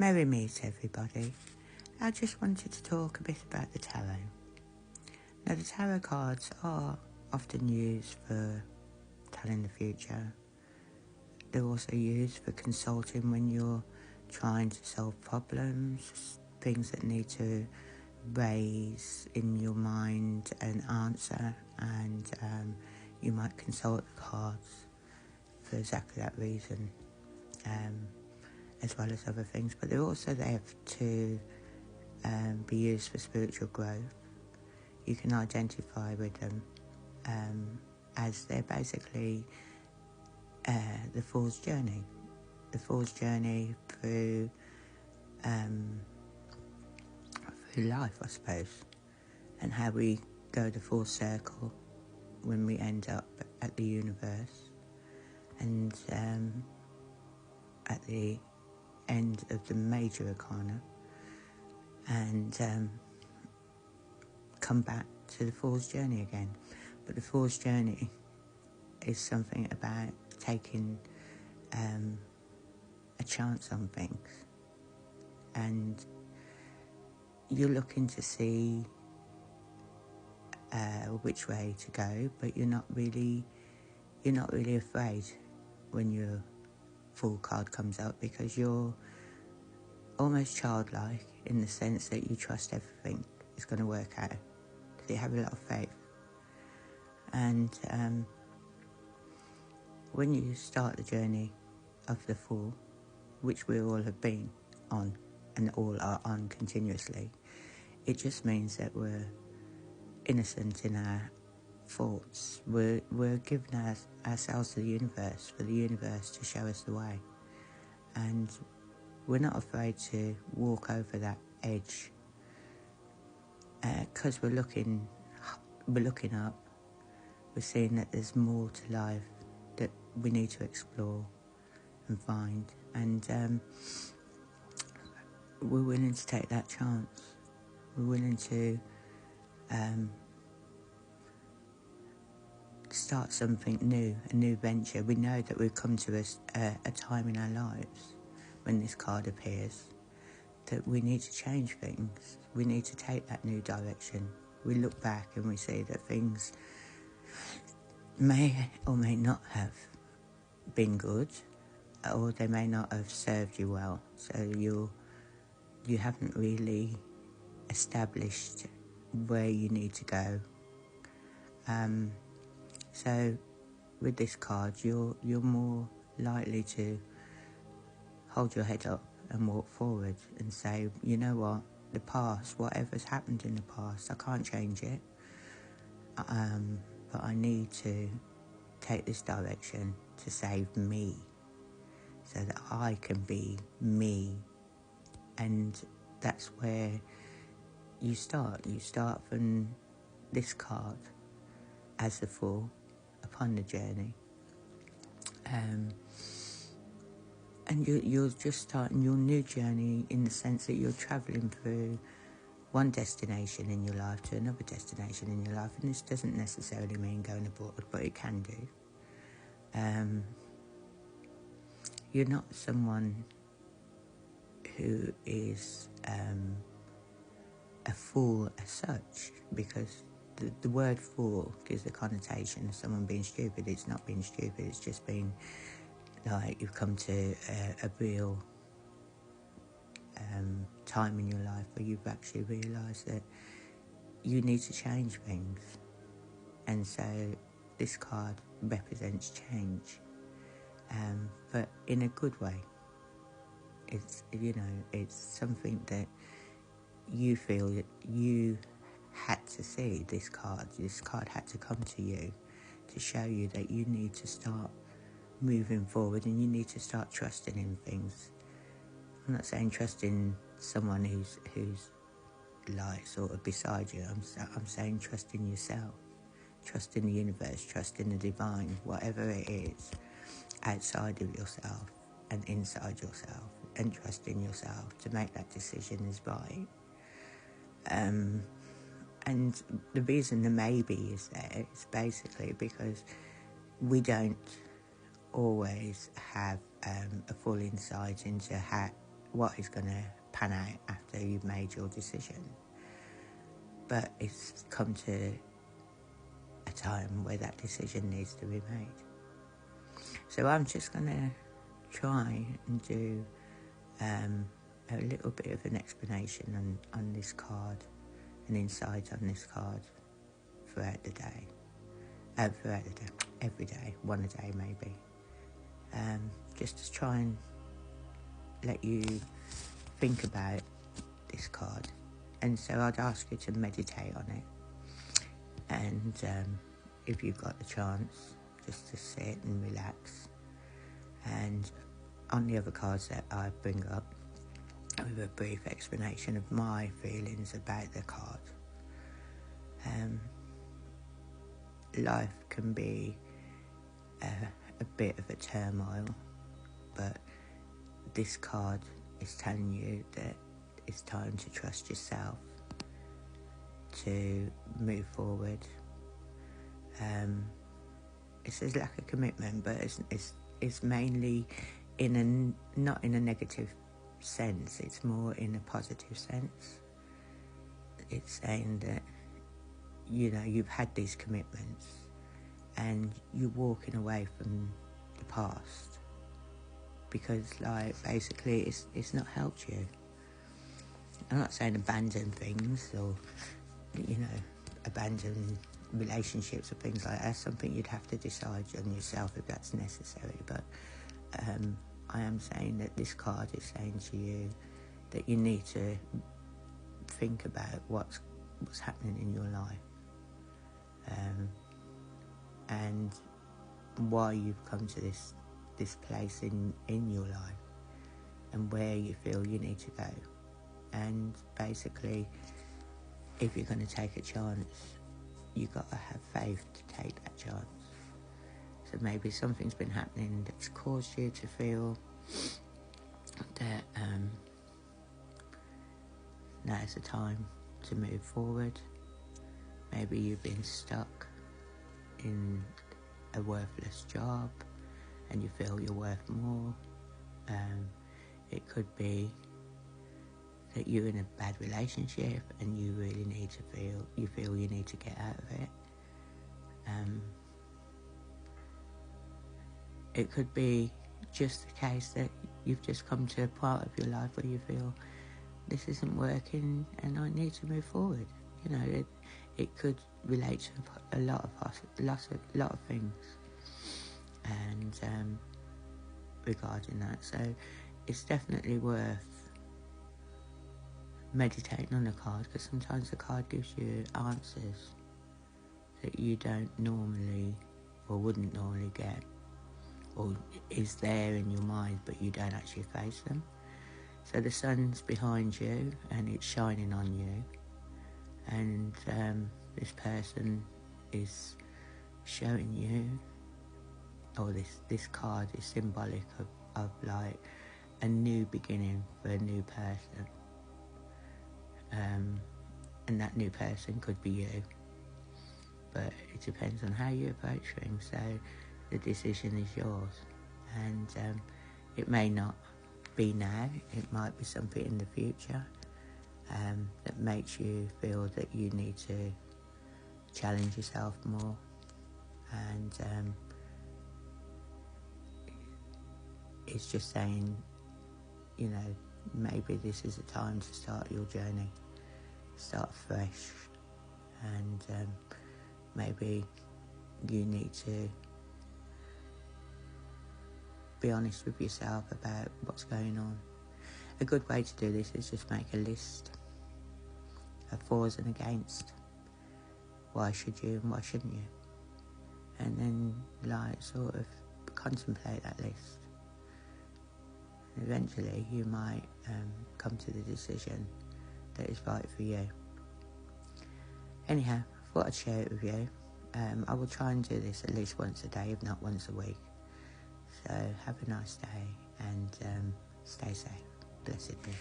Merry meet everybody. I just wanted to talk a bit about the tarot. Now, the tarot cards are often used for telling the future. They're also used for consulting when you're trying to solve problems, things that need to raise in your mind an answer, and you might consult the cards for exactly that reason, as well as other things. But they're also there to be used for spiritual growth. You can identify with them as they're basically the Fool's journey. The Fool's journey through life, I suppose, and how we go the full circle when we end up at the universe, and at the end of the major arcana, and come back to the Fool's journey again. But the Fool's journey is something about taking a chance on things, and you're looking to see which way to go, but you're not really afraid when your Fool card comes up, because you're almost childlike in the sense that you trust everything is going to work out, because you have a lot of faith. And when you start the journey of the Fool, which we all have been on and all are on continuously, it just means that we're innocent in our thoughts. We're giving ourselves to the universe, for the universe to show us the way. And we're not afraid to walk over that edge, because we're looking up. We're seeing that there's more to life that we need to explore and find, and we're willing to take that chance. We're willing to start something new, a new venture. We know that we've come to a time in our lives when this card appears that we need to change things. We need to take that new direction. We look back and we see that things may or may not have been good, or they may not have served you well. So you haven't really established where you need to go. So with this card, you're more likely to hold your head up and walk forward and say, you know what, the past, whatever's happened in the past, I can't change it, but I need to take this direction to save me, so that I can be me. And that's where you start. You start from this card as the Fool upon the journey, and you're just starting your new journey in the sense that you're travelling through one destination in your life to another destination in your life. And this doesn't necessarily mean going abroad, but it can do. You're not someone who is a fool as such, because the word fool gives the connotation of someone being stupid. It's not being stupid, it's just being like you've come to a real time in your life where you've actually realised that you need to change things. And so this card represents change, but in a good way. It's, it's something that you feel that you had to see. This card had to come to you to show you that you need to start moving forward, and you need to start trusting in things. I'm not saying trust in someone who's like sort of beside you. I'm saying trust in yourself, trust in the universe, trust in the divine, whatever it is, outside of yourself and inside yourself, and trust in yourself to make that decision is right. And the reason the maybe is there is basically because we don't always have a full insight into what is going to pan out after you've made your decision. But it's come to a time where that decision needs to be made. So I'm just going to try and do a little bit of an explanation on this card, and insight on this card throughout the day. Every day, one a day maybe. Just to try and let you think about this card. And so I'd ask you to meditate on it. And if you've got the chance, just to sit and relax. And on the other cards that I bring up, with a brief explanation of my feelings about the card. Life can be a bit of a turmoil, but this card is telling you that it's time to trust yourself, to move forward. It says lack of commitment, but it's mainly not in a negative sense. It's more in a positive sense. It's saying that, you know, you've had these commitments and you're walking away from the past because, like, basically it's not helped you. I'm not saying abandon things or, you know, abandon relationships or things like that. That's something you'd have to decide on yourself if that's necessary. But I am saying that this card is saying to you that you need to think about what's happening in your life, and why you've come to this place in your life, and where you feel you need to go. And basically, if you're going to take a chance, you've got to have faith to take that chance. So maybe something's been happening that's caused you to feel that now's the time to move forward. Maybe you've been stuck in a worthless job and you feel you're worth more. It could be that you're in a bad relationship and you really need to feel you need to get out of it. It could be just the case that you've just come to a part of your life where you feel this isn't working and I need to move forward. You know, it could relate to a lot of things, and regarding that, so it's definitely worth meditating on the card, because sometimes the card gives you answers that you don't normally or wouldn't normally get, or is there in your mind but you don't actually face them. So the sun's behind you and it's shining on you, and this person is showing you, or this card is symbolic of like a new beginning for a new person, and that new person could be you, but it depends on how you approach things. So the decision is yours, and it may not be now, it might be something in the future that makes you feel that you need to challenge yourself more, and it's just saying, you know, maybe this is a time to start your journey, start fresh, and maybe you need to be honest with yourself about what's going on. A good way to do this is just make a list of fors and against. Why should you and why shouldn't you? And then, like, sort of contemplate that list. And eventually you might come to the decision that is right for you. Anyhow, I thought I'd share it with you. I will try and do this at least once a day, if not once a week. So have a nice day, and stay safe. Blessed be.